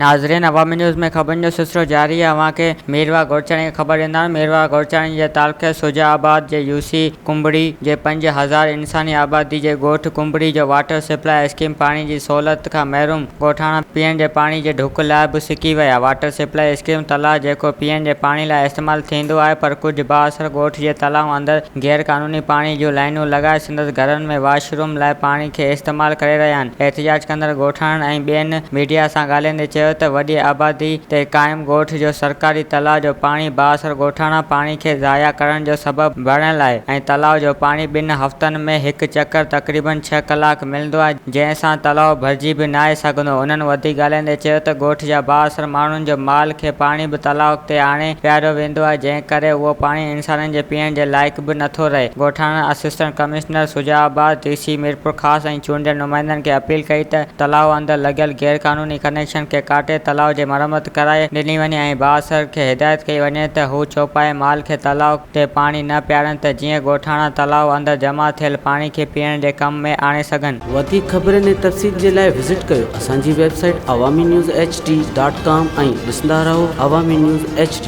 नाज़रीन, अवामी न्यूज़ में ख़बरुनि जो सिलसिलो जारी है। अवां खे मीरवा घोड़चाणी ख़बर ॾींदा आहियूं। मीरवा घोड़चाणी जे तालुक़े सुजाआबाद जे यूसी कुंबड़ी जे 5000 इंसानी आबादी जे ॻोठ कुंबड़ी जो वाटर सप्लाई स्कीम पाणी जी सहूलियत खां महरूम ॻोठाणा पीअण जे पाणी जे ढुक लाइ बि सिकी विया। वाटर सप्लाई स्कीम तलाउ जेको पीअण जे पाणी लाइ इस्तेमालु थींदो आहे, पर कुझु बाअसर ॻोठ जे तलाउ अंदरि गैर क़ानूनी पाणी जूं लाइनूं लॻाए संदसि घरनि में वॉशरूम लाइ पाणी खे इस्तेमालु करे रहिया आहिनि। एहतिजाज कंदड़ ॻोठाणनि ऐं ॿियनि मीडिया सां ॻाल्हाईंदे चयो त वॾी आबादी ते क़ाइमु ॻोठ जो सरकारी तलाउ जो पाणी बाअसर ॻोठाणा पाणी खे ज़ाया करण जो सबबु बणियल आहे ऐं तलाउ जो पाणी 2 हफ़्तनि में हिकु चकर तक़रीबन 6 कलाक मिलंदो आहे, जंहिं सां तलाउ भरिजी बि नाहे सघंदो। उन्हनि वधीक ॻाल्हाईंदे चयो त ॻोठ जा बाअसर माण्हुनि जो माल खे पाणी बि तलाउ ते आणे पियारियो वेंदो आहे, जंहिं करे उहो पाणी इंसाननि जे पीअण जे लाइक़ बि नथो रहे। ॻोठाणा असिस्टेंट कमिश्नर सुजाआबाद डीसी मीरपुर ख़ासि ऐं चूंडियल नुमाइंदनि खे अपील कई त तलाउ अंदरि लॻियल गैर क़ानूनी कनेक्शन खे काटे तलाउ जी मरम्मत कराए ॾिनी वञे ऐं बाअसर खे हिदायत कई वञे त हू चौपाए माल खे तलाउ ते पाणी न पियारनि त जीअं ॻोठाणा तलाउ अंदरि जमा थियल पाणी खे पीअण जे कम में आणे सघनि। वधीक ख़बरुनि ऐं तफ़सील जे लाइ विज़िट कयो असांजी वेबसाइट awamiNewsHD.com ऐं ॾिसंदा रहो अवामी न्यूज़ HD।